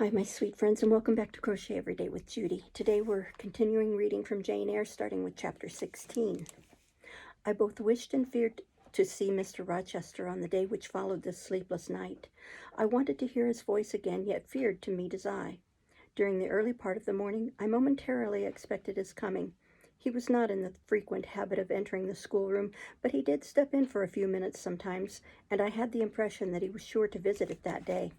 Hi, my sweet friends, and welcome back to Crochet Every Day with Judy. Today we're continuing reading from Jane Eyre, starting with chapter 16. I both wished and feared to see Mr. Rochester on the day which followed this sleepless night. I wanted to hear his voice again, yet feared to meet his eye. During the early part of the morning, I momentarily expected his coming. He was not in the frequent habit of entering the schoolroom, but he did step in for a few minutes sometimes, and I had the impression that he was sure to visit it that day.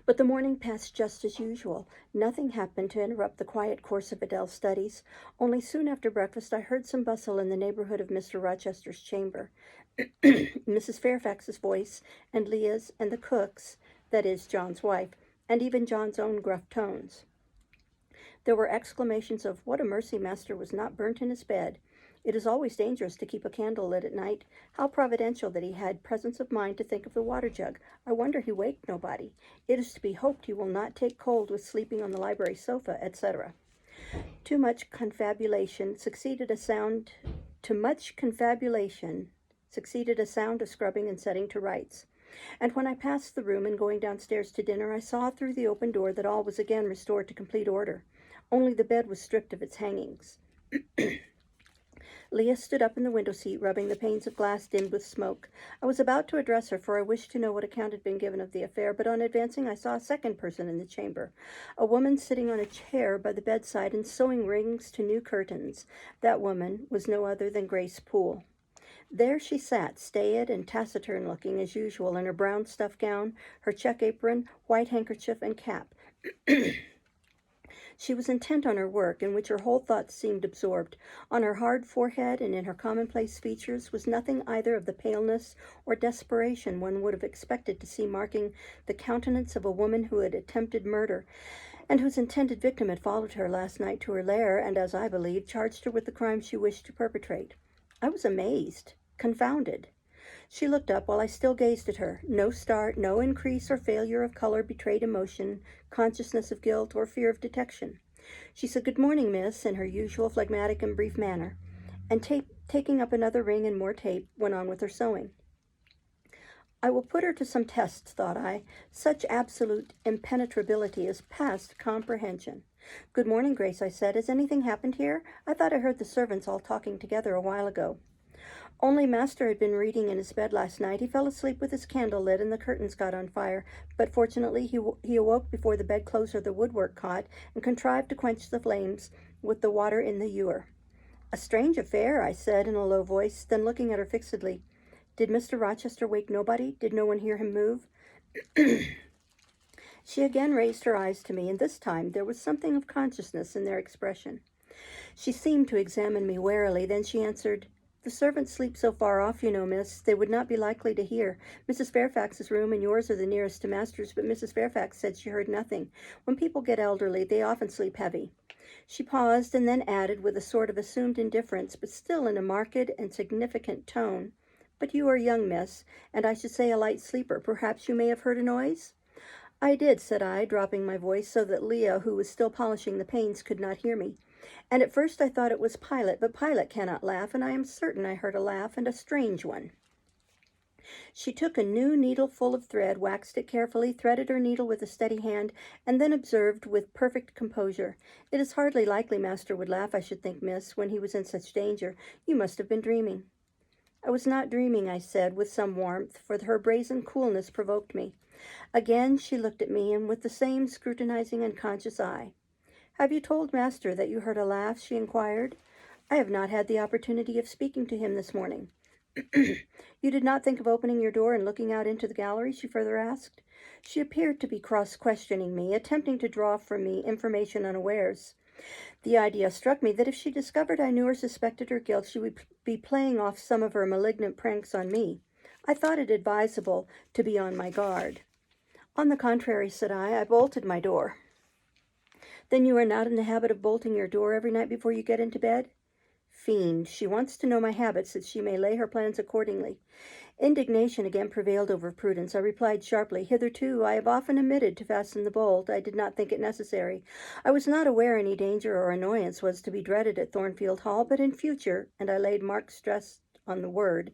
But the morning passed just as usual. Nothing happened to interrupt the quiet course of Adele's studies. Only soon after breakfast I heard some bustle in the neighborhood of Mr. Rochester's chamber. Mrs. Fairfax's voice, and Leah's, and the cook's, that is, John's wife, and even John's own gruff tones. There were exclamations of, "What a mercy master was not burnt in his bed. It is always dangerous to keep a candle lit at night. How providential that he had presence of mind to think of the water jug. I wonder he waked nobody. It is to be hoped he will not take cold with sleeping on the library sofa," etc. To much confabulation succeeded a sound of scrubbing and setting to rights. And when I passed the room and going downstairs to dinner, I saw through the open door that all was again restored to complete order. Only the bed was stripped of its hangings. Leah stood up in the window seat, rubbing the panes of glass dimmed with smoke. I was about to address her, for I wished to know what account had been given of the affair, but on advancing I saw a second person in the chamber, a woman sitting on a chair by the bedside and sewing rings to new curtains. That woman was no other than Grace Poole. There she sat, staid and taciturn-looking as usual, in her brown stuff gown, her check apron, white handkerchief, and cap. She was intent on her work, in which her whole thoughts seemed absorbed. On her hard forehead and in her commonplace features was nothing either of the paleness or desperation one would have expected to see marking the countenance of a woman who had attempted murder, and whose intended victim had followed her last night to her lair, and, as I believe, charged her with the crime she wished to perpetrate. I was amazed, confounded. She looked up while I still gazed at her. No start, no increase or failure of color betrayed emotion, consciousness of guilt, or fear of detection. She said, "Good morning, miss," in her usual phlegmatic and brief manner, and taking up another ring and more tape, went on with her sewing. I will put her to some tests, thought I. Such absolute impenetrability is past comprehension. "Good morning, Grace," I said. "Has anything happened here? I thought I heard the servants all talking together a while ago." "Only master had been reading in his bed last night. He fell asleep with his candle lit and the curtains got on fire, but fortunately he awoke before the bedclothes or the woodwork caught, and contrived to quench the flames with the water in the ewer." "A strange affair," I said in a low voice, then looking at her fixedly. "Did Mr. Rochester wake nobody? Did no one hear him move?" She again raised her eyes to me, and this time there was something of consciousness in their expression. She seemed to examine me warily, then she answered, "The servants sleep so far off, you know, miss, they would not be likely to hear. Mrs. Fairfax's room and yours are the nearest to master's, but Mrs. Fairfax said she heard nothing. When people get elderly, they often sleep heavy." She paused and then added, with a sort of assumed indifference, but still in a marked and significant tone, "But you are young, miss, and I should say a light sleeper. Perhaps you may have heard a noise?" "I did," said I, dropping my voice so that Leah, who was still polishing the panes, could not hear me. "And at first I thought it was Pilot, but Pilot cannot laugh, and I am certain I heard a laugh, and a strange one." She took a new needle full of thread, waxed it carefully, threaded her needle with a steady hand, and then observed with perfect composure, "It is hardly likely master would laugh, I should think, miss, when he was in such danger. You must have been dreaming." "I was not dreaming," I said, with some warmth, for her brazen coolness provoked me. Again she looked at me, and with the same scrutinizing and conscious eye. "Have you told master that you heard a laugh?" she inquired. "I have not had the opportunity of speaking to him this morning." "You did not think of opening your door and looking out into the gallery?" she further asked. She appeared to be cross-questioning me, attempting to draw from me information unawares. The idea struck me that if she discovered I knew or suspected her guilt, she would be playing off some of her malignant pranks on me. I thought it advisable to be on my guard. "On the contrary," said I bolted my door." "Then you are not in the habit of bolting your door every night before you get into bed?" Fiend, she wants to know my habits that she may lay her plans accordingly. Indignation again prevailed over prudence. I replied sharply, "Hitherto I have often omitted to fasten the bolt. I did not think it necessary. I was not aware any danger or annoyance was to be dreaded at Thornfield Hall, but in future," and I laid marked stress on the word,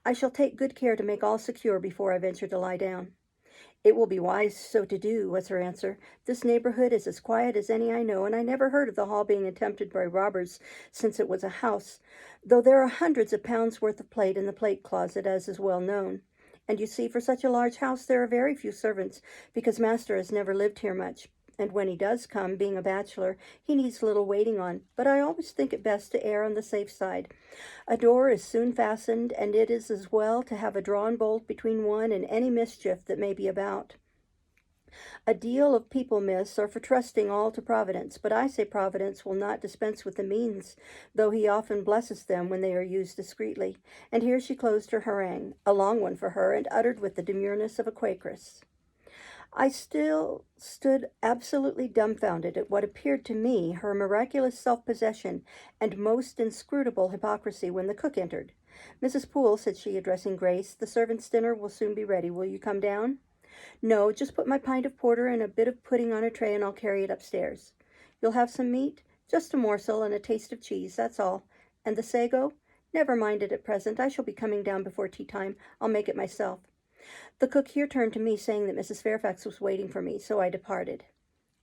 "I shall take good care to make all secure before I venture to lie down." It will be wise so to do, was her answer. This neighborhood is as quiet as any I know, and I never heard of the hall being attempted by robbers since it was a house, though there are hundreds of pounds worth of plate in the plate closet, as is well known. And you see, for such a large house, there are very few servants, because master has never lived here much. And when he does come, being a bachelor, he needs little waiting on. But I always think it best to err on the safe side. A door is soon fastened, and it is as well to have a drawn bolt between one and any mischief that may be about. A deal of people, miss, are for trusting all to Providence, but I say Providence will not dispense with the means, though he often blesses them when they are used discreetly. And here she closed her harangue, a long one for her, and uttered with the demureness of a Quakeress. I still stood absolutely dumbfounded at what appeared to me her miraculous self-possession and most inscrutable hypocrisy when the cook entered. "Mrs. Poole," said she, addressing Grace, "the servants' dinner will soon be ready. Will you come down?" "No, just put my pint of porter and a bit of pudding on a tray and I'll carry it upstairs." "You'll have some meat?" "Just a morsel and a taste of cheese, that's all." "And the sago?" "Never mind it at present. I shall be coming down before tea time. I'll make it myself." The cook here turned to me, saying that Mrs. Fairfax was waiting for me, so I departed.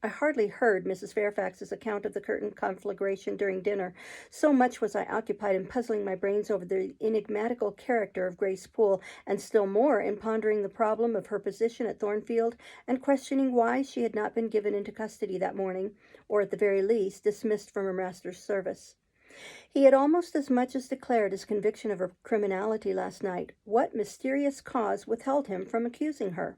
I hardly heard Mrs. Fairfax's account of the curtain conflagration during dinner, so much was I occupied in puzzling my brains over the enigmatical character of Grace Poole, and still more in pondering the problem of her position at Thornfield, and questioning why she had not been given into custody that morning, or at the very least dismissed from her master's service. He had almost as much as declared his conviction of her criminality last night. What mysterious cause withheld him from accusing her?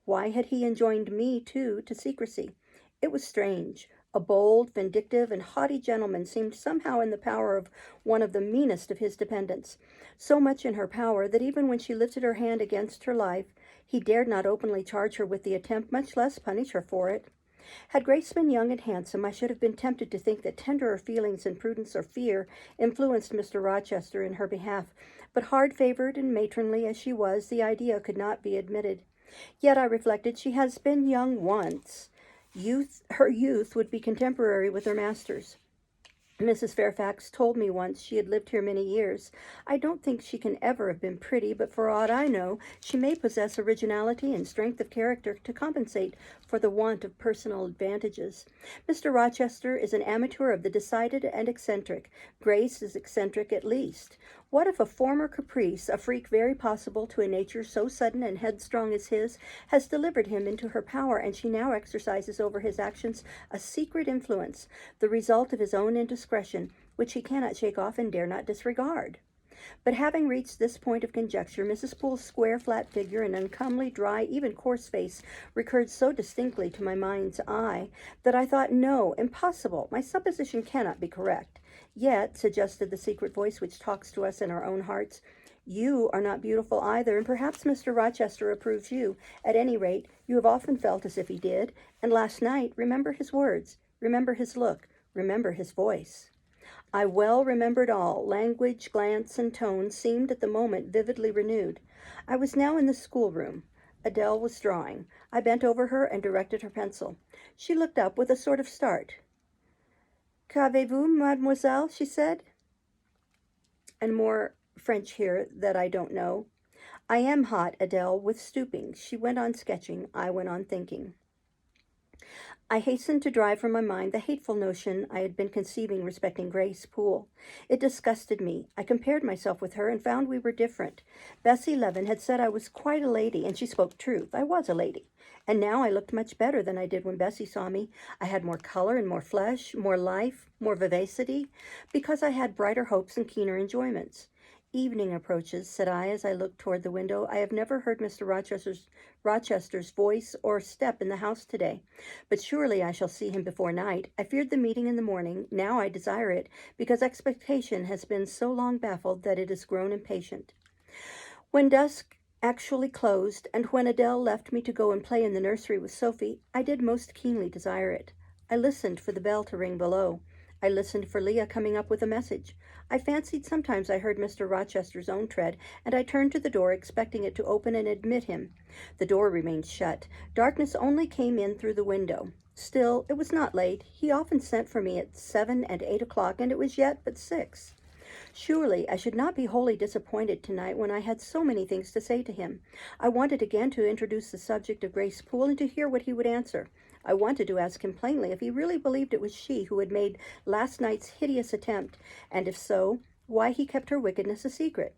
Why had he enjoined me, too, to secrecy? It was strange. A bold, vindictive, and haughty gentleman seemed somehow in the power of one of the meanest of his dependents, so much in her power that even when she lifted her hand against her life, he dared not openly charge her with the attempt, much less punish her for it. Had Grace been young and handsome, I should have been tempted to think that tenderer feelings than prudence or fear influenced Mr. Rochester in her behalf, but hard-favored and matronly as she was, the idea could not be admitted. Yet, I reflected, she has been young once. Her youth would be contemporary with her master's. Mrs. Fairfax told me once she had lived here many years. I don't think she can ever have been pretty, but for aught I know, she may possess originality and strength of character to compensate for the want of personal advantages. Mr. Rochester is an amateur of the decided and eccentric. Grace is eccentric at least. What if a former caprice, a freak very possible to a nature so sudden and headstrong as his, has delivered him into her power, and she now exercises over his actions a secret influence, the result of his own indiscretion, which he cannot shake off and dare not disregard? But having reached this point of conjecture, Mrs. Poole's square, flat figure and uncomely, dry, even coarse face recurred so distinctly to my mind's eye that I thought, no, impossible, my supposition cannot be correct. "Yet," suggested the secret voice which talks to us in our own hearts, "you are not beautiful either, and perhaps Mr. Rochester approves you. At any rate, you have often felt as if he did, and last night, remember his words, remember his look, remember his voice." I well remembered all. Language, glance, and tone seemed at the moment vividly renewed. I was now in the schoolroom. Adele was drawing. I bent over her and directed her pencil. She looked up with a sort of start. "Qu'avez-vous, mademoiselle?" she said, and more French here that I don't know. "I am hot, Adele," with stooping. She went on sketching. I went on thinking. I hastened to drive from my mind the hateful notion I had been conceiving respecting Grace Poole. It disgusted me. I compared myself with her and found we were different. Bessie Leaven had said I was quite a lady, and she spoke truth. I was a lady. And now I looked much better than I did when Bessie saw me. I had more color and more flesh, more life, more vivacity, because I had brighter hopes and keener enjoyments. "Evening approaches," said I as I looked toward the window. "I have never heard Mr. Rochester's voice or step in the house today, but surely I shall see him before night. I feared the meeting in the morning. Now I desire it, because expectation has been so long baffled that it has grown impatient." When dusk actually closed, and when Adele left me to go and play in the nursery with Sophie, I did most keenly desire it. I listened for the bell to ring below. I listened for Leah coming up with a message. I fancied sometimes I heard Mr. Rochester's own tread, and I turned to the door, expecting it to open and admit him. The door remained shut. Darkness only came in through the window. Still, it was not late. He often sent for me at 7 and 8 o'clock, and it was yet but 6. Surely I should not be wholly disappointed tonight when I had so many things to say to him. I wanted again to introduce the subject of Grace Poole and to hear what he would answer. I wanted to ask him plainly if he really believed it was she who had made last night's hideous attempt, and if so, why he kept her wickedness a secret.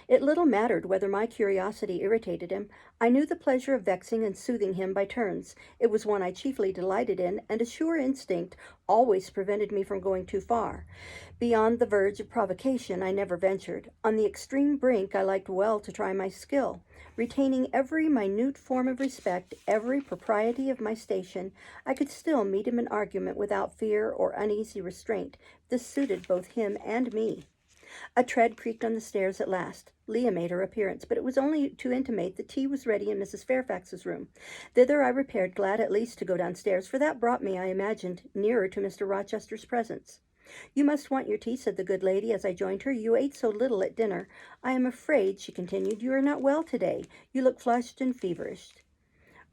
It little mattered whether my curiosity irritated him. I knew the pleasure of vexing and soothing him by turns. It was one I chiefly delighted in, and a sure instinct always prevented me from going too far. Beyond the verge of provocation I never ventured. On the extreme brink I liked well to try my skill. Retaining every minute form of respect, every propriety of my station, I could still meet him in argument without fear or uneasy restraint. This suited both him and me. A tread creaked on the stairs at last. Leah made her appearance, but it was only to intimate that tea was ready in Mrs. Fairfax's room. Thither I repaired, glad at least to go downstairs, for that brought me, I imagined, nearer to Mr. Rochester's presence. "You must want your tea," said the good lady as I joined her. "You ate so little at dinner. I am afraid," she continued, "you are not well today. You look flushed and feverish."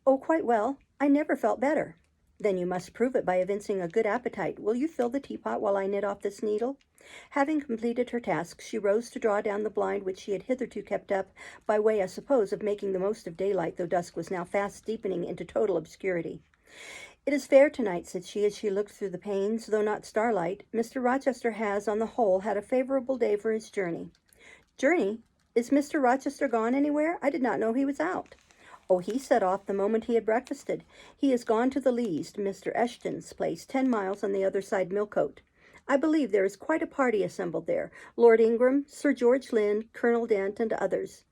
"Oh, quite well. I never felt better." "Then you must prove it by evincing a good appetite. Will you fill the teapot while I knit off this needle?" Having completed her task, she rose to draw down the blind which she had hitherto kept up, by way, I suppose, of making the most of daylight, though dusk was now fast deepening into total obscurity. "It is fair tonight," said she, as she looked through the panes, though not starlight. "Mr. Rochester has, on the whole, had a favorable day for his journey." "Journey? Is Mr. Rochester gone anywhere? I did not know he was out." "Oh, he set off the moment he had breakfasted. He has gone to the Leas, to Mr. Eshton's place, 10 miles on the other side Millcote. I believe there is quite a party assembled there. Lord Ingram, Sir George Lynn, Colonel Dent, and others."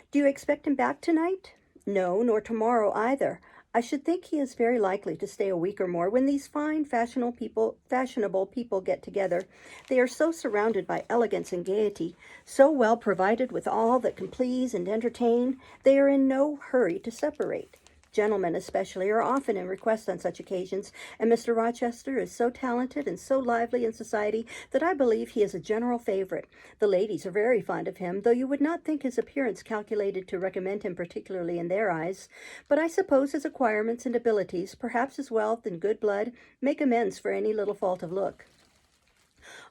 "Do you expect him back tonight?" "No, nor tomorrow either. I should think he is very likely to stay a week or more. When these fine, fashionable people get together, they are so surrounded by elegance and gaiety, so well provided with all that can please and entertain, they are in no hurry to separate. Gentlemen, especially, are often in request on such occasions, and Mr. Rochester is so talented and so lively in society that I believe he is a general favorite. The ladies are very fond of him, though you would not think his appearance calculated to recommend him particularly in their eyes. But I suppose his acquirements and abilities, perhaps his wealth and good blood, make amends for any little fault of look."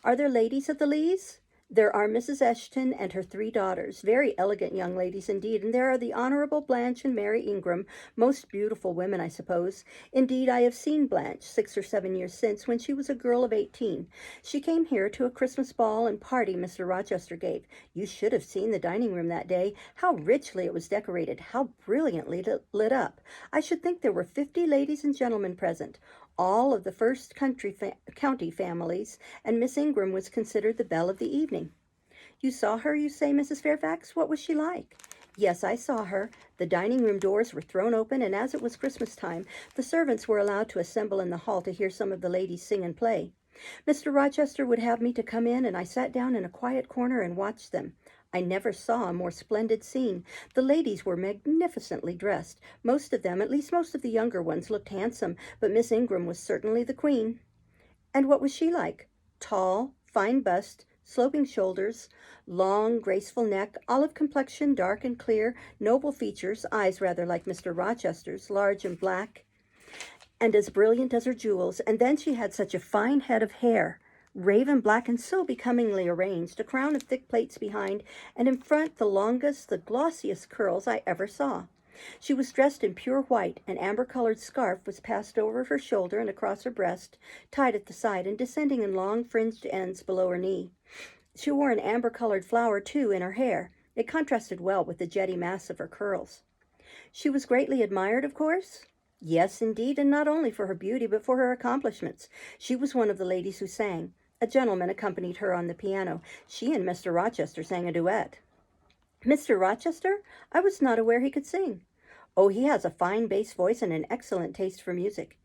"Are there ladies at the Leas?" "There are Mrs. Eshton and her 3 daughters, very elegant young ladies indeed, and there are the Honourable Blanche and Mary Ingram, most beautiful women, I suppose. Indeed, I have seen Blanche 6 or 7 years since, when she was a girl of 18. She came here to a Christmas ball and party Mr. Rochester gave. You should have seen the dining room that day. How richly it was decorated, how brilliantly lit up. I should think there were 50 ladies and gentlemen present, all of the first county families, and Miss Ingram was considered the belle of the evening." "You saw her, you say, Mrs. Fairfax? What was she like?" "Yes, I saw her. The dining-room doors were thrown open, and as it was Christmas time, the servants were allowed to assemble in the hall to hear some of the ladies sing and play. Mr. Rochester would have me to come in, and I sat down in a quiet corner and watched them. I never saw a more splendid scene. The ladies were magnificently dressed. Most of them, at least most of the younger ones, looked handsome, but Miss Ingram was certainly the queen." "And what was she like?" "Tall, fine bust, sloping shoulders, long, graceful neck, olive complexion, dark and clear, noble features, eyes rather like Mr. Rochester's, large and black, and as brilliant as her jewels. And then she had such a fine head of hair, raven black and so becomingly arranged, a crown of thick plaits behind, and in front the longest, the glossiest curls I ever saw. She was dressed in pure white. An amber-colored scarf was passed over her shoulder and across her breast, tied at the side and descending in long fringed ends below her knee. She wore an amber-colored flower, too, in her hair. It contrasted well with the jetty mass of her curls." "She was greatly admired, of course?" "Yes, indeed, and not only for her beauty, but for her accomplishments. She was one of the ladies who sang. A gentleman accompanied her on the piano. She and Mr. Rochester sang a duet." "Mr. Rochester? I was not aware he could sing." "Oh, he has a fine bass voice and an excellent taste for music."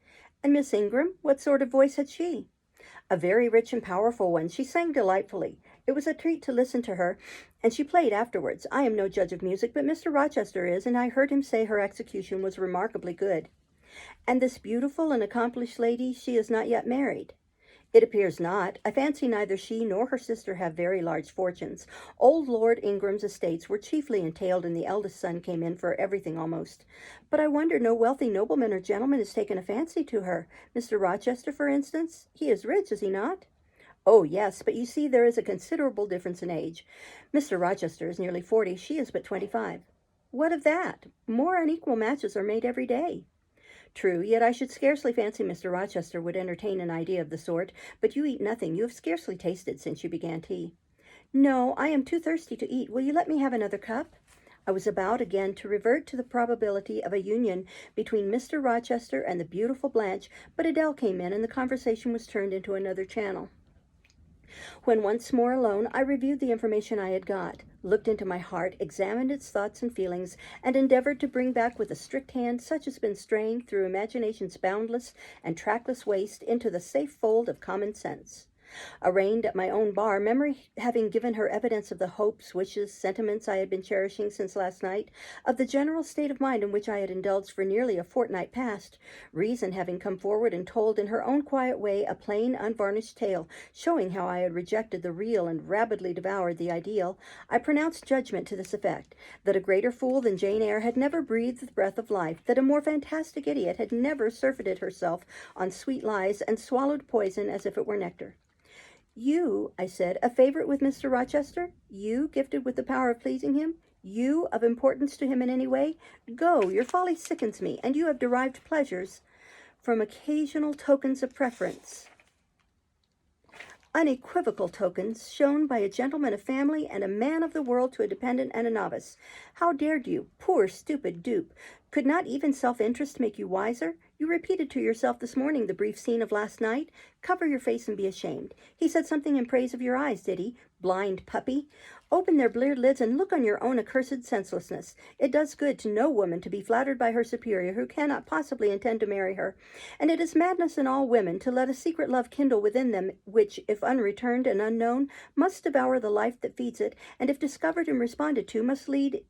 "And Miss Ingram, what sort of voice had she?" "A very rich and powerful one. She sang delightfully. It was a treat to listen to her, and she played afterwards. I am no judge of music, but Mr. Rochester is, and I heard him say her execution was remarkably good." "And this beautiful and accomplished lady, she is not yet married?" "It appears not. I fancy neither she nor her sister have very large fortunes. Old Lord Ingram's estates were chiefly entailed, and the eldest son came in for everything almost. But I wonder no wealthy nobleman or gentleman has taken a fancy to her. Mr. Rochester, for instance. He is rich, is he not?" Oh, yes, but you see, there is a considerable difference in age. Mr. Rochester is nearly 40, she is but 25. What of that? More unequal matches are made every day. True, yet I should scarcely fancy Mr. Rochester would entertain an idea of the sort, but you eat nothing. You have scarcely tasted since you began tea. No, I am too thirsty to eat. Will you let me have another cup? I was about again to revert to the probability of a union between Mr. Rochester and the beautiful Blanche, but Adele came in, and the conversation was turned into another channel. When once more alone, I reviewed the information I had got, looked into my heart, examined its thoughts and feelings, and endeavored to bring back with a strict hand such as has been straying through imagination's boundless and trackless waste into the safe fold of common sense. Arraigned at my own bar, memory having given her evidence of the hopes, wishes, sentiments I had been cherishing since last night, of the general state of mind in which I had indulged for nearly a fortnight past, reason having come forward and told in her own quiet way a plain, unvarnished tale, showing how I had rejected the real and rabidly devoured the ideal, I pronounced judgment to this effect, that a greater fool than Jane Eyre had never breathed the breath of life, that a more fantastic idiot had never surfeited herself on sweet lies and swallowed poison as if it were nectar. You, I said, a favorite with Mr. Rochester? You, gifted with the power of pleasing him? You, of importance to him in any way? Go, your folly sickens me, and you have derived pleasures from occasional tokens of preference. Unequivocal tokens shown by a gentleman of family and a man of the world to a dependent and a novice. How dared you, poor stupid dupe? Could not even self-interest make you wiser? You repeated to yourself this morning the brief scene of last night. Cover your face and be ashamed. He said something in praise of your eyes, did he? Blind puppy. Open their bleared lids and look on your own accursed senselessness. It does good to no woman to be flattered by her superior who cannot possibly intend to marry her, and it is madness in all women to let a secret love kindle within them which, if unreturned and unknown, must devour the life that feeds it, and if discovered and responded to, must lead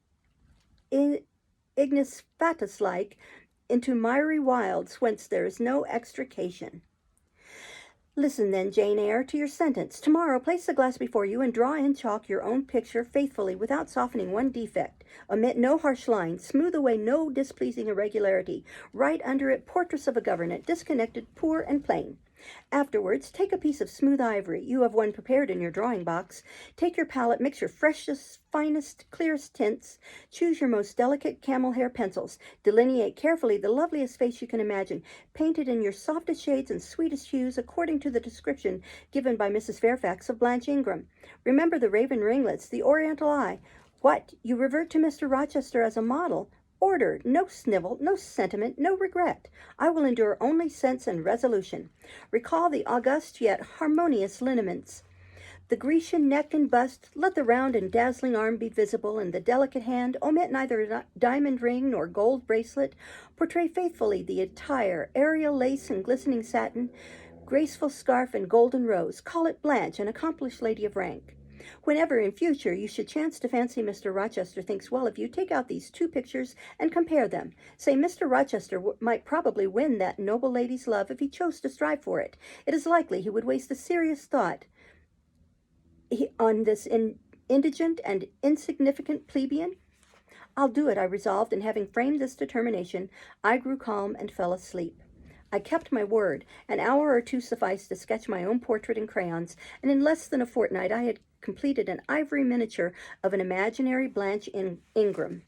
ignis fatuus-like into miry wilds whence there is no extrication. Listen then, Jane Eyre, to your sentence. Tomorrow place the glass before you and draw in chalk your own picture faithfully without softening one defect. Omit no harsh line, smooth away no displeasing irregularity. Write under it portraits of a governess, disconnected, poor, and plain. Afterwards, take a piece of smooth ivory. You have one prepared in your drawing box. Take your palette, mix your freshest, finest, clearest tints. Choose your most delicate camel hair pencils. Delineate carefully the loveliest face you can imagine. Paint it in your softest shades and sweetest hues according to the description given by Mrs. Fairfax of Blanche Ingram. Remember the raven ringlets, the oriental eye. What? You revert to Mr. Rochester as a model? Order, no snivel, no sentiment, no regret. I will endure only sense and resolution. Recall the august yet harmonious lineaments. The Grecian neck and bust, let the round and dazzling arm be visible, and the delicate hand, omit neither diamond ring nor gold bracelet. Portray faithfully the attire, aerial lace and glistening satin, graceful scarf and golden rose. Call it Blanche, an accomplished lady of rank. Whenever in future you should chance to fancy Mr. Rochester thinks well of you, take out these two pictures and compare them. Say Mr. Rochester might probably win that noble lady's love if he chose to strive for it. It is likely he would waste a serious thought on this indigent and insignificant plebeian. I'll do it, I resolved, and having framed this determination, I grew calm and fell asleep. I kept my word. An hour or two sufficed to sketch my own portrait in crayons, and in less than a fortnight I had completed an ivory miniature of an imaginary Blanche Ingram.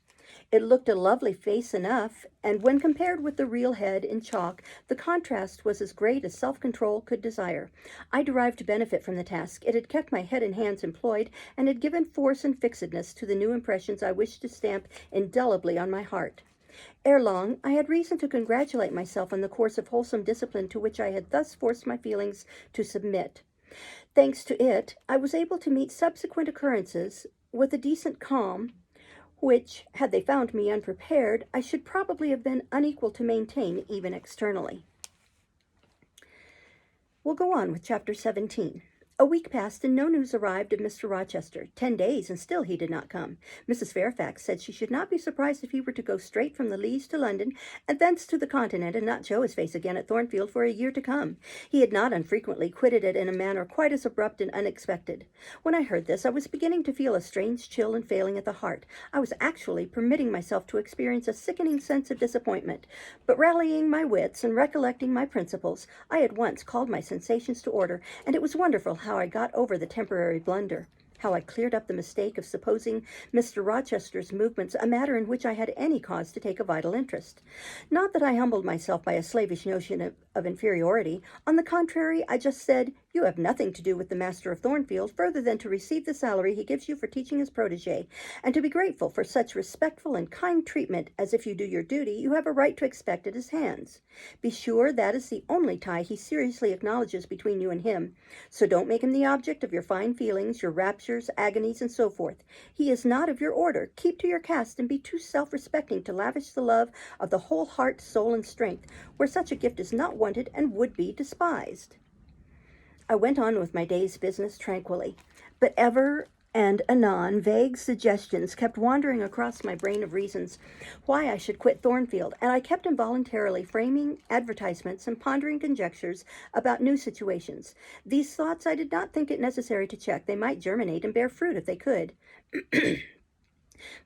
It looked a lovely face enough, and when compared with the real head in chalk, the contrast was as great as self-control could desire. I derived benefit from the task. It had kept my head and hands employed, and had given force and fixedness to the new impressions I wished to stamp indelibly on my heart. Ere long, I had reason to congratulate myself on the course of wholesome discipline to which I had thus forced my feelings to submit. Thanks to it, I was able to meet subsequent occurrences with a decent calm, which, had they found me unprepared, I should probably have been unequal to maintain even externally. We'll go on with Chapter 17. A week passed and no news arrived of Mr. Rochester. 10 days, and still he did not come. Mrs. Fairfax said she should not be surprised if he were to go straight from the Leas to London, and thence to the Continent, and not show his face again at Thornfield for a year to come. He had not unfrequently quitted it in a manner quite as abrupt and unexpected. When I heard this, I was beginning to feel a strange chill and failing at the heart. I was actually permitting myself to experience a sickening sense of disappointment. But rallying my wits and recollecting my principles, I at once called my sensations to order, and it was wonderful how I got over the temporary blunder, how I cleared up the mistake of supposing Mr. Rochester's movements a matter in which I had any cause to take a vital interest. Not that I humbled myself by a slavish notion of inferiority. On the contrary, I just said, "You have nothing to do with the master of Thornfield further than to receive the salary he gives you for teaching his protege, and to be grateful for such respectful and kind treatment as, if you do your duty, you have a right to expect at his hands. Be sure that is the only tie he seriously acknowledges between you and him, so don't make him the object of your fine feelings, your raptures, agonies, and so forth. He is not of your order. Keep to your caste, and be too self-respecting to lavish the love of the whole heart, soul, and strength, where such a gift is not wanted and would be despised." I went on with my day's business tranquilly, but ever and anon vague suggestions kept wandering across my brain of reasons why I should quit Thornfield, and I kept involuntarily framing advertisements and pondering conjectures about new situations. These thoughts I did not think it necessary to check. They might germinate and bear fruit if they could.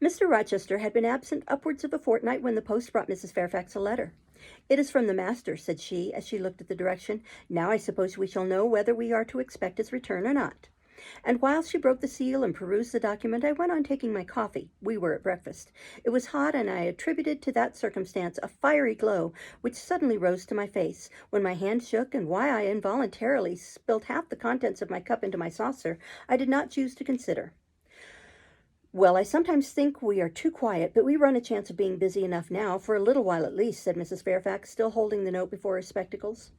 Mr. Rochester had been absent upwards of a fortnight when the post brought Mrs. Fairfax a letter. "It is from the master," said she, as she looked at the direction. "Now I suppose we shall know whether we are to expect his return or not." And while she broke the seal and perused the document, I went on taking my coffee. We were at breakfast. It was hot, and I attributed to that circumstance a fiery glow which suddenly rose to my face. When my hand shook, and why I involuntarily spilled half the contents of my cup into my saucer, I did not choose to consider. "Well, I sometimes think we are too quiet, but we run a chance of being busy enough now, for a little while at least," said Mrs. Fairfax, still holding the note before her spectacles.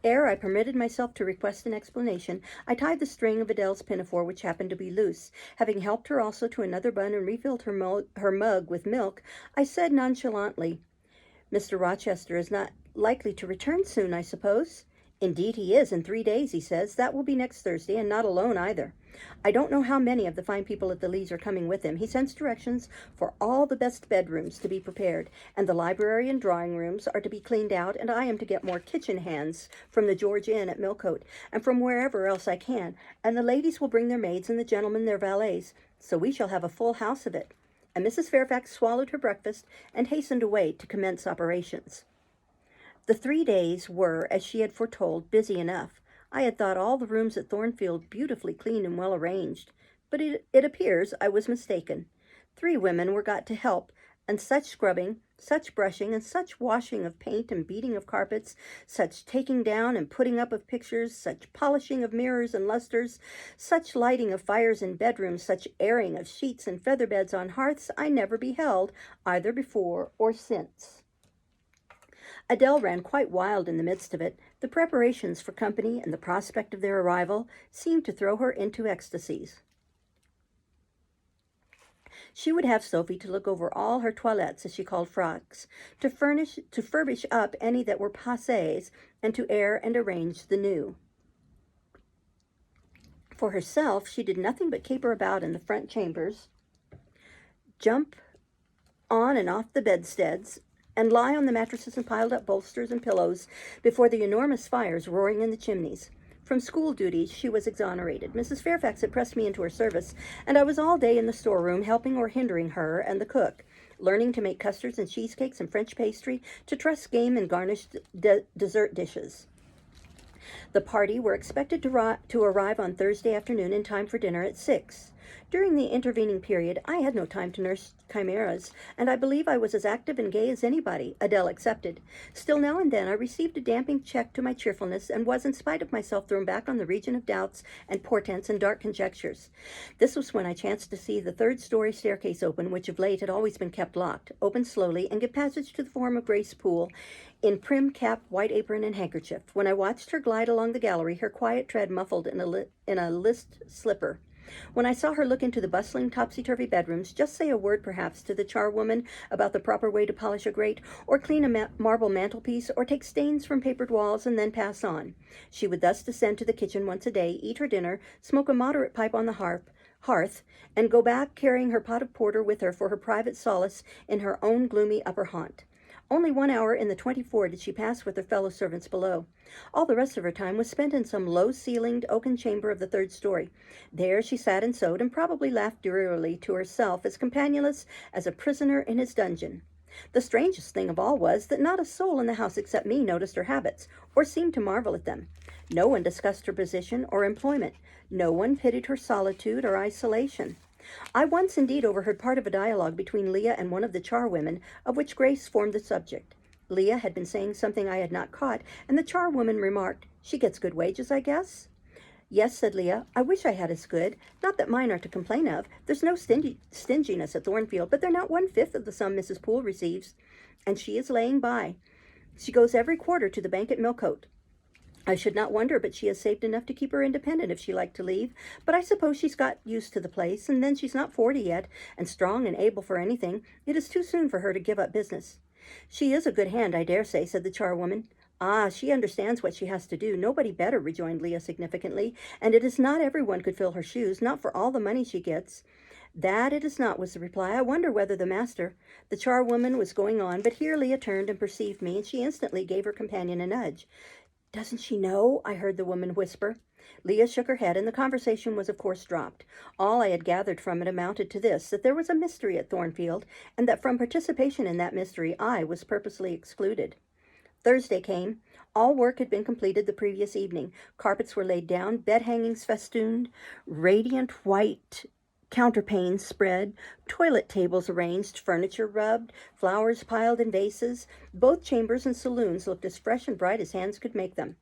Ere I permitted myself to request an explanation, I tied the string of Adele's pinafore, which happened to be loose. Having helped her also to another bun and refilled her mug with milk, I said nonchalantly, "Mr. Rochester is not likely to return soon, I suppose?" "Indeed he is, in 3 days, he says. That will be next Thursday, and not alone either. I don't know how many of the fine people at the Lees are coming with him. He sends directions for all the best bedrooms to be prepared, and the library and drawing rooms are to be cleaned out, and I am to get more kitchen hands from the George Inn at Millcote, and from wherever else I can, and the ladies will bring their maids and the gentlemen their valets, so we shall have a full house of it." And Mrs. Fairfax swallowed her breakfast and hastened away to commence operations. The 3 days were, as she had foretold, busy enough. I had thought all the rooms at Thornfield beautifully clean and well arranged, but it appears I was mistaken. 3 women were got to help, and such scrubbing, such brushing, and such washing of paint and beating of carpets, such taking down and putting up of pictures, such polishing of mirrors and lustres, such lighting of fires in bedrooms, such airing of sheets and feather beds on hearths, I never beheld, either before or since. Adele ran quite wild in the midst of it. The preparations for company and the prospect of their arrival seemed to throw her into ecstasies. She would have Sophie to look over all her toilettes, as she called frocks, to furbish up any that were passés, and to air and arrange the new. For herself, she did nothing but caper about in the front chambers, jump on and off the bedsteads, and lie on the mattresses and piled up bolsters and pillows before the enormous fires roaring in the chimneys. From school duties she was exonerated. Mrs. Fairfax had pressed me into her service, and I was all day in the storeroom, helping or hindering her and the cook, learning to make custards and cheesecakes and French pastry, to truss game and garnish dessert dishes. The party were expected to arrive on Thursday afternoon in time for dinner at 6. During the intervening period, I had no time to nurse chimeras, and I believe I was as active and gay as anybody, Adele excepted. Still, now and then I received a damping check to my cheerfulness, and was, in spite of myself, thrown back on the region of doubts and portents and dark conjectures. This was when I chanced to see the 3rd-story staircase open, which of late had always been kept locked, open slowly, and give passage to the form of Grace Poole, in prim cap, white apron, and handkerchief. When I watched her glide along the gallery, her quiet tread muffled in a list slipper. When I saw her look into the bustling, topsy-turvy bedrooms, just say a word perhaps to the charwoman about the proper way to polish a grate, or clean a marble mantelpiece, or take stains from papered walls, and then pass on. She would thus descend to the kitchen once a day, eat her dinner, smoke a moderate pipe on the hearth, and go back carrying her pot of porter with her for her private solace in her own gloomy upper haunt. Only 1 hour in the 24 did she pass with her fellow servants below. All the rest of her time was spent in some low-ceilinged oaken chamber of the 3rd story. There she sat and sewed, and probably laughed drearily to herself, as companionless as a prisoner in his dungeon. The strangest thing of all was that not a soul in the house except me noticed her habits, or seemed to marvel at them. No one discussed her position or employment. No one pitied her solitude or isolation. I once indeed overheard part of a dialogue between Leah and one of the charwomen, of which Grace formed the subject. Leah had been saying something I had not caught, and the charwoman remarked, "She gets good wages, I guess?" "Yes," said Leah. "I wish I had as good. Not that mine are to complain of. There's no stinginess at Thornfield, but they're not 1/5 of the sum Mrs. Poole receives. And she is laying by. She goes every quarter to the bank at Millcote. I should not wonder but she has saved enough to keep her independent if she liked to leave, but I suppose she's got used to the place, and then she's not 40 yet, and strong and able for anything. It is too soon for her to give up business." "She is a good hand, I dare say," said the charwoman. "Ah, she understands what she has to do. Nobody better," rejoined Leah significantly, "and it is not everyone could fill her shoes, not for all the money she gets." "That it is not," was the reply. "I wonder whether the master—" The charwoman was going on, but here Leah turned and perceived me, and she instantly gave her companion a nudge. "Doesn't she know?" I heard the woman whisper. Leah shook her head, and the conversation was of course dropped. All I had gathered from it amounted to this, that there was a mystery at Thornfield, and that from participation in that mystery I was purposely excluded. Thursday came. All work had been completed the previous evening. Carpets were laid down, bed hangings festooned, radiant white counterpanes spread, toilet tables arranged, furniture rubbed, flowers piled in vases. Both chambers and saloons looked as fresh and bright as hands could make them.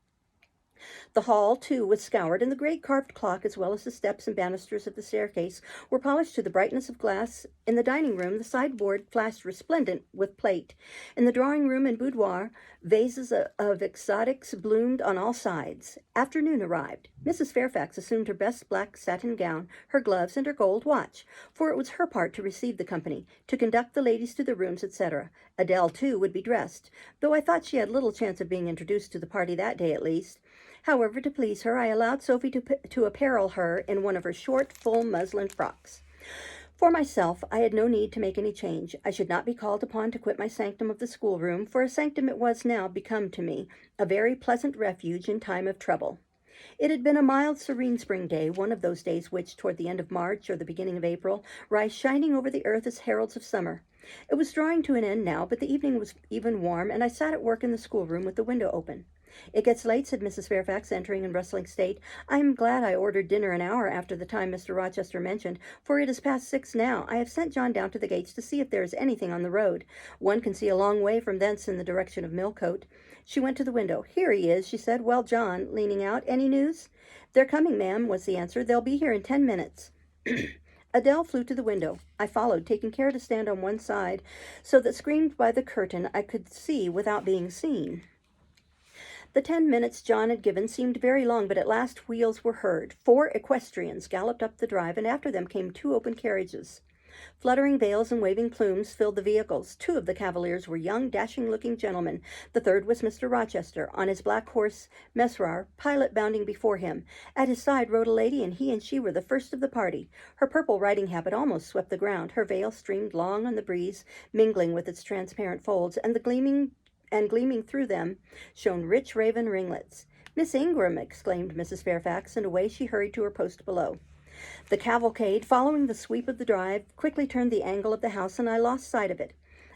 The hall, too, was scoured, and the great carved clock, as well as the steps and banisters of the staircase, were polished to the brightness of glass. In the dining room, the sideboard flashed resplendent with plate. In the drawing room and boudoir, vases of exotics bloomed on all sides. Afternoon arrived. Mrs. Fairfax assumed her best black satin gown, her gloves, and her gold watch, for it was her part to receive the company, to conduct the ladies to their rooms, etc. Adele, too, would be dressed, though I thought she had little chance of being introduced to the party that day at least. However, to please her, I allowed Sophie to apparel her in one of her short, full muslin frocks. For myself, I had no need to make any change. I should not be called upon to quit my sanctum of the schoolroom, for a sanctum it was now become to me, a very pleasant refuge in time of trouble. It had been a mild, serene spring day, one of those days which, toward the end of March or the beginning of April, rise shining over the earth as heralds of summer. It was drawing to an end now, but the evening was even warm, and I sat at work in the schoolroom with the window open. "It gets late," said Mrs. Fairfax, entering in rustling state. "I am glad I ordered dinner an hour after the time Mr. Rochester mentioned, for it is past 6 now. I have sent John down to the gates to see if there is anything on the road. One can see a long way from thence in the direction of Millcote." She went to the window. "Here he is," she said. "Well, John," leaning out, "any news?" "They're coming, ma'am," was the answer. "They'll be here in 10 minutes. Adele flew to the window. I followed, taking care to stand on one side, so that, screened by the curtain, I could see without being seen. The 10 minutes John had given seemed very long, but at last wheels were heard. 4 equestrians galloped up the drive, and after them came 2 open carriages. Fluttering veils and waving plumes filled the vehicles. 2 of the cavaliers were young, dashing-looking gentlemen. The third was Mr. Rochester, on his black horse Mesrour, pilot bounding before him. At his side rode a lady, and he and she were the first of the party. Her purple riding habit almost swept the ground. Her veil streamed long on the breeze, mingling with its transparent folds, and gleaming through them shone rich raven ringlets. "Miss Ingram!" exclaimed Mrs. Fairfax, and away she hurried to her post below. The cavalcade, following the sweep of the drive, quickly turned the angle of the house, and I lost sight of it.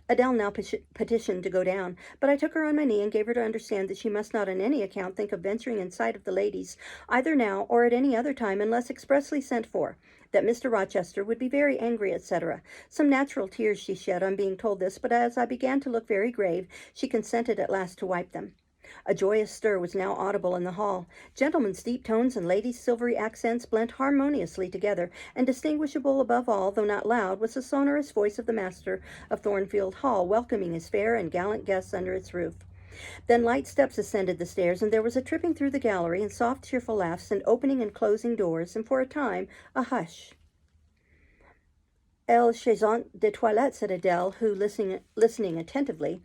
Adele now petitioned to go down, but I took her on my knee and gave her to understand that she must not on any account think of venturing in sight of the ladies, either now or at any other time, unless expressly sent for, that Mr. Rochester would be very angry, etc. Some natural tears she shed on being told this, but as I began to look very grave, she consented at last to wipe them. A joyous stir was now audible in the hall. Gentlemen's deep tones and ladies' silvery accents blent harmoniously together, and distinguishable above all, though not loud, was the sonorous voice of the master of Thornfield Hall, welcoming his fair and gallant guests under its roof. Then light steps ascended the stairs, and there was a tripping through the gallery, and soft, cheerful laughs, and opening and closing doors, and for a time a hush. "Elle changeante de toilette," said Adele, who, listening attentively,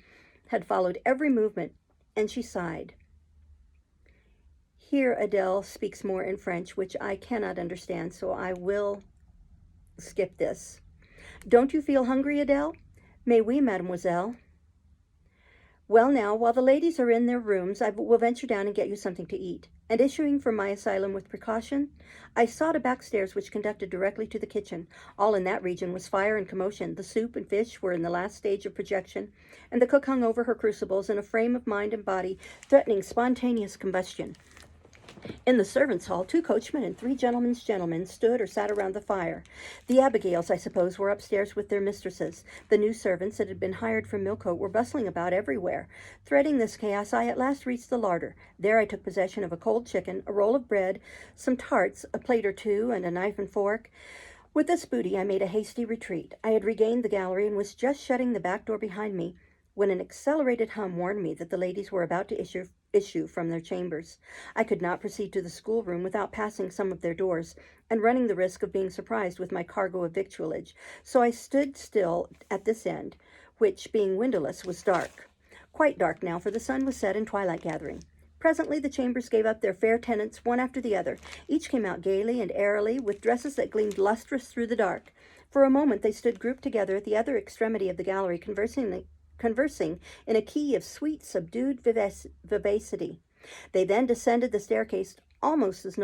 had followed every movement, and she sighed. Here Adele speaks more in French, which I cannot understand, so I will skip this. "Don't you feel hungry, Adele?" "Mais oui, mademoiselle." Well, now, while the ladies are in their rooms, I will venture down and get you something to eat. And issuing from my asylum with precaution, I sought a back stairs which conducted directly to the kitchen. All in that region was fire and commotion. The soup and fish were in the last stage of projection, and the cook hung over her crucibles in a frame of mind and body threatening spontaneous combustion. In the servants' hall, 2 coachmen and 3 gentlemen stood or sat around the fire. The Abigails, I suppose, were upstairs with their mistresses. The new servants that had been hired from Millcote were bustling about everywhere. Threading this chaos, I at last reached the larder. There I took possession of a cold chicken, a roll of bread, some tarts, a plate or 2, and a knife and fork. With this booty, I made a hasty retreat. I had regained the gallery and was just shutting the back door behind me when an accelerated hum warned me that the ladies were about to issue from their chambers. I could not proceed to the schoolroom without passing some of their doors and running the risk of being surprised with my cargo of victualage, so I stood still at this end, which, being windowless, was dark. Quite dark now, for the sun was set and twilight gathering. Presently the chambers gave up their fair tenants one after the other. Each came out gaily and airily, with dresses that gleamed lustrous through the dark. For a moment they stood grouped together at the other extremity of the gallery, conversing in a key of sweet, subdued vivacity. They then descended the staircase almost as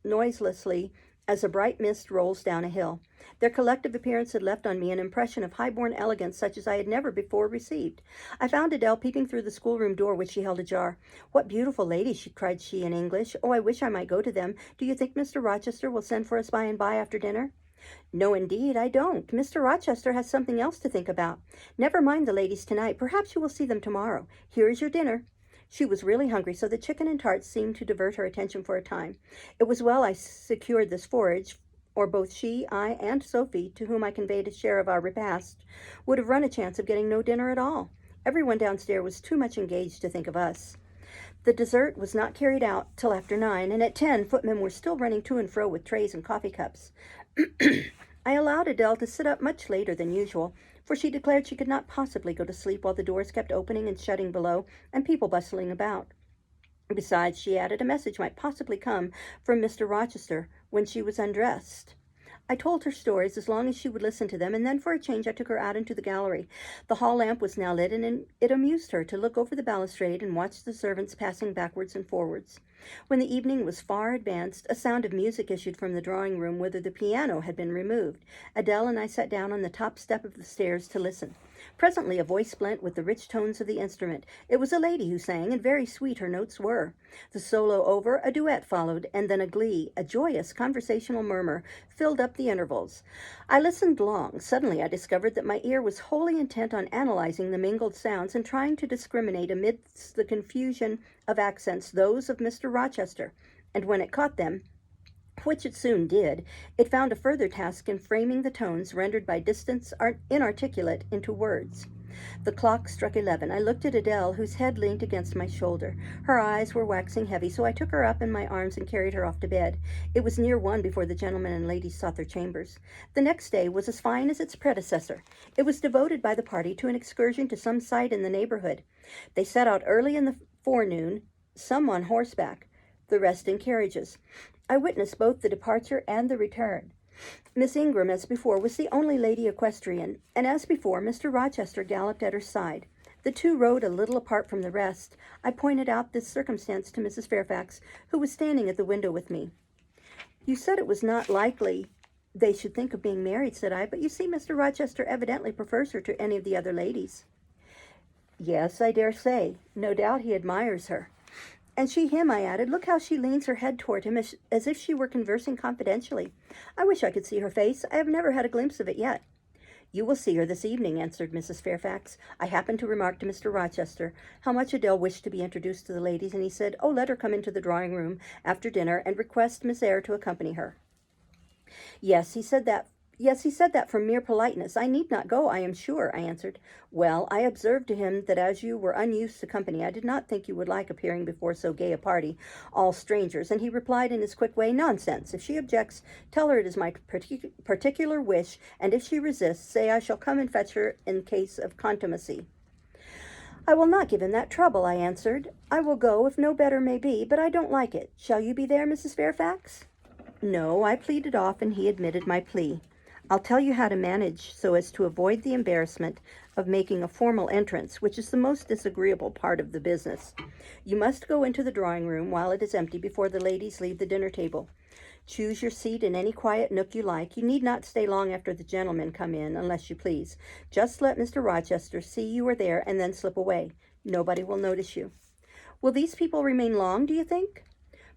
noiselessly as a bright mist rolls down a hill. Their collective appearance had left on me an impression of high-born elegance such as I had never before received. I found Adele peeping through the schoolroom door, which she held ajar. "What beautiful ladies!" cried she in English. "Oh, I wish I might go to them. Do you think Mr. Rochester will send for us by and by after dinner?" "No, indeed, I don't. Mr. Rochester has something else to think about. Never mind the ladies tonight. Perhaps you will see them tomorrow. Here is your dinner." She was really hungry, so the chicken and tarts seemed to divert her attention for a time. It was well I secured this forage, or both she, I, and Sophie, to whom I conveyed a share of our repast, would have run a chance of getting no dinner at all. Everyone downstairs was too much engaged to think of us. The dessert was not carried out till after 9, and at 10 footmen were still running to and fro with trays and coffee cups. I allowed Adele to sit up much later than usual, for she declared she could not possibly go to sleep while the doors kept opening and shutting below, and people bustling about. Besides, she added, a message might possibly come from Mr. Rochester when she was undressed. I told her stories as long as she would listen to them, and then for a change I took her out into the gallery. The hall lamp was now lit, and it amused her to look over the balustrade and watch the servants passing backwards and forwards. When the evening was far advanced, a sound of music issued from the drawing-room, whither the piano had been removed. Adele and I sat down on the top step of the stairs to listen. Presently a voice blent with the rich tones of the instrument. It was a lady who sang, and very sweet her notes were. The solo over, a duet followed, and then a glee, a joyous conversational murmur, filled up the intervals. I listened long. Suddenly I discovered that my ear was wholly intent on analyzing the mingled sounds and trying to discriminate amidst the confusion of accents those of Mr. Rochester, and when it caught them, which it soon did, it found a further task in framing the tones rendered by distance inarticulate into words. The clock struck 11. I looked at Adele, whose head leaned against my shoulder. Her eyes were waxing heavy, so I took her up in my arms and carried her off to bed. It was near 1 before the gentlemen and ladies sought their chambers. The next day was as fine as its predecessor. It was devoted by the party to an excursion to some site in the neighborhood. They set out early in the forenoon, some on horseback, the rest in carriages. I witnessed both the departure and the return. Miss Ingram, as before, was the only lady equestrian, and as before, Mr. Rochester galloped at her side. The two rode a little apart from the rest. I pointed out this circumstance to Mrs. Fairfax, who was standing at the window with me. "You said it was not likely they should think of being married," said I, "but you see Mr. Rochester evidently prefers her to any of the other ladies." "Yes, I dare say. No doubt he admires her. And she him," I added. "Look how she leans her head toward him as if she were conversing confidentially. I wish I could see her face. I have never had a glimpse of it yet." "You will see her this evening," answered Mrs. Fairfax. "I happened to remark to Mr. Rochester how much Adele wished to be introduced to the ladies, and he said, 'Oh, let her come into the drawing-room after dinner and request Miss Eyre to accompany her.'" Yes, he said that from mere politeness. "I need not go, I am sure," I answered. "Well, I observed to him that as you were unused to company, I did not think you would like appearing before so gay a party, all strangers, and he replied in his quick way, 'Nonsense. If she objects, tell her it is my particular wish, and if she resists, say I shall come and fetch her in case of contumacy.'" "I will not give him that trouble," I answered. "I will go, if no better may be, but I don't like it. Shall you be there, Mrs. Fairfax?" No, I pleaded off, and he admitted my plea. "I'll tell you how to manage so as to avoid the embarrassment of making a formal entrance, which is the most disagreeable part of the business. You must go into the drawing room while it is empty before the ladies leave the dinner table. Choose your seat in any quiet nook you like. You need not stay long after the gentlemen come in, unless you please. Just let Mr. Rochester see you are there and then slip away. Nobody will notice you. Will these people remain long, do you think?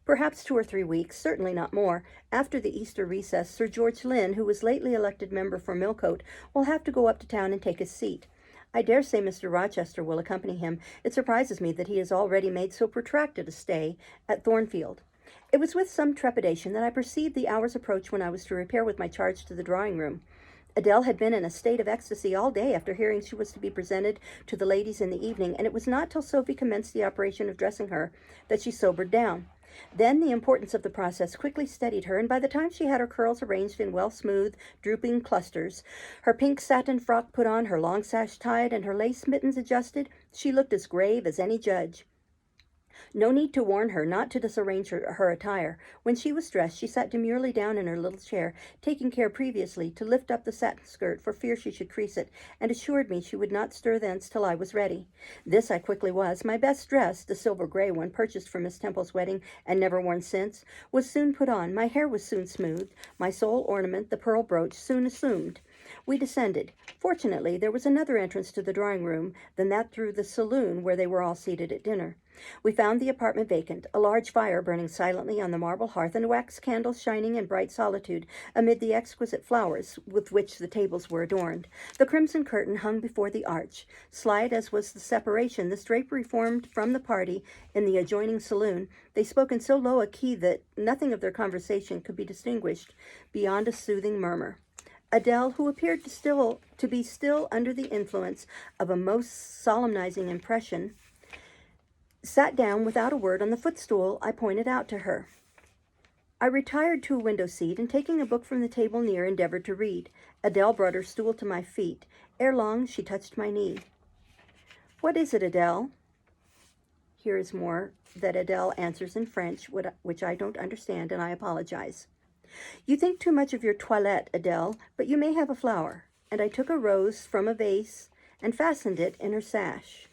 Perhaps 2 or 3 weeks, certainly not more. After the Easter recess, Sir George Lynn, who was lately elected member for Millcote, will have to go up to town and take his seat. I dare say Mr. Rochester will accompany him. It surprises me that he has already made so protracted a stay at Thornfield. It was with some trepidation that I perceived the hour's approach when I was to repair with my charge to the drawing-room. Adele had been in a state of ecstasy all day after hearing she was to be presented to the ladies in the evening, and it was not till Sophie commenced the operation of dressing her that she sobered down. Then the importance of the process quickly steadied her, and by the time she had her curls arranged in well-smoothed, drooping clusters, her pink satin frock put on, her long sash tied, and her lace mittens adjusted, she looked as grave as any judge. No need to warn her not to disarrange her attire. When she was dressed, she sat demurely down in her little chair, taking care previously to lift up the satin skirt for fear she should crease it, and assured me she would not stir thence till I was ready. This I quickly was. My best dress, the silver gray one purchased for Miss Temple's wedding and never worn since, was soon put on. My hair was soon smoothed. My sole ornament, the pearl brooch, soon assumed. We descended. Fortunately, there was another entrance to the drawing-room than that through the saloon where they were all seated at dinner. We found the apartment vacant, a large fire burning silently on the marble hearth, and wax candles shining in bright solitude amid the exquisite flowers with which the tables were adorned. The crimson curtain hung before the arch. Slight as was the separation, this drapery formed from the party in the adjoining saloon. They spoke in so low a key that nothing of their conversation could be distinguished beyond a soothing murmur. Adele, who appeared to be still under the influence of a most solemnizing impression, sat down without a word on the footstool I pointed out to her. I retired to a window seat, and taking a book from the table near, endeavored to read. Adele brought her stool to my feet. Ere long, she touched my knee. "What is it, Adele?" Here is more that Adele answers in French, which I don't understand, and I apologize. "You think too much of your toilette, Adele, but you may have a flower." And I took a rose from a vase and fastened it in her sash.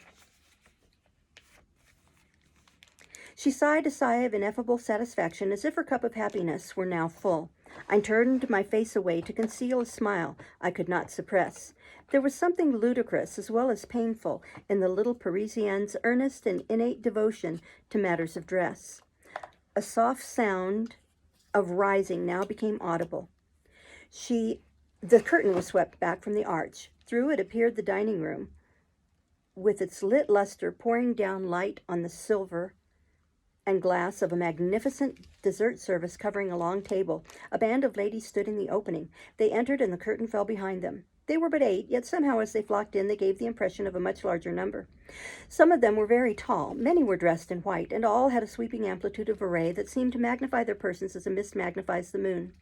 She sighed a sigh of ineffable satisfaction, as if her cup of happiness were now full. I turned my face away to conceal a smile I could not suppress. There was something ludicrous as well as painful in the little Parisienne's earnest and innate devotion to matters of dress. A soft sound of rising now became audible. The curtain was swept back from the arch. Through it appeared the dining room, with its lit luster pouring down light on the silver and glass of a magnificent dessert service covering a long table. A band of ladies stood in the opening. They entered, and the curtain fell behind them. They were but 8, yet somehow as they flocked in, they gave the impression of a much larger number. Some of them were very tall, many were dressed in white, and all had a sweeping amplitude of array that seemed to magnify their persons as a mist magnifies the moon.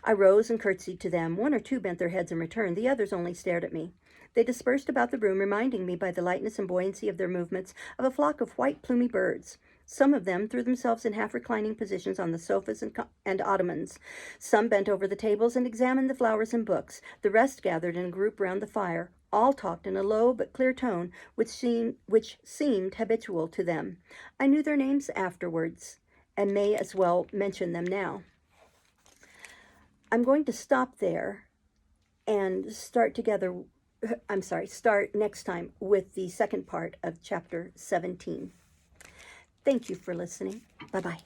I rose and curtsied to them. 1 or 2 bent their heads in return. The others only stared at me. They dispersed about the room, reminding me by the lightness and buoyancy of their movements of a flock of white plumy birds. Some of them threw themselves in half-reclining positions on the sofas and ottomans. Some bent over the tables and examined the flowers and books. The rest gathered in a group round the fire. All talked in a low but clear tone, which seemed habitual to them. I knew their names afterwards, and may as well mention them now. I'm going to stop there and start next time with the second part of chapter 17. Thank you for listening. Bye-bye.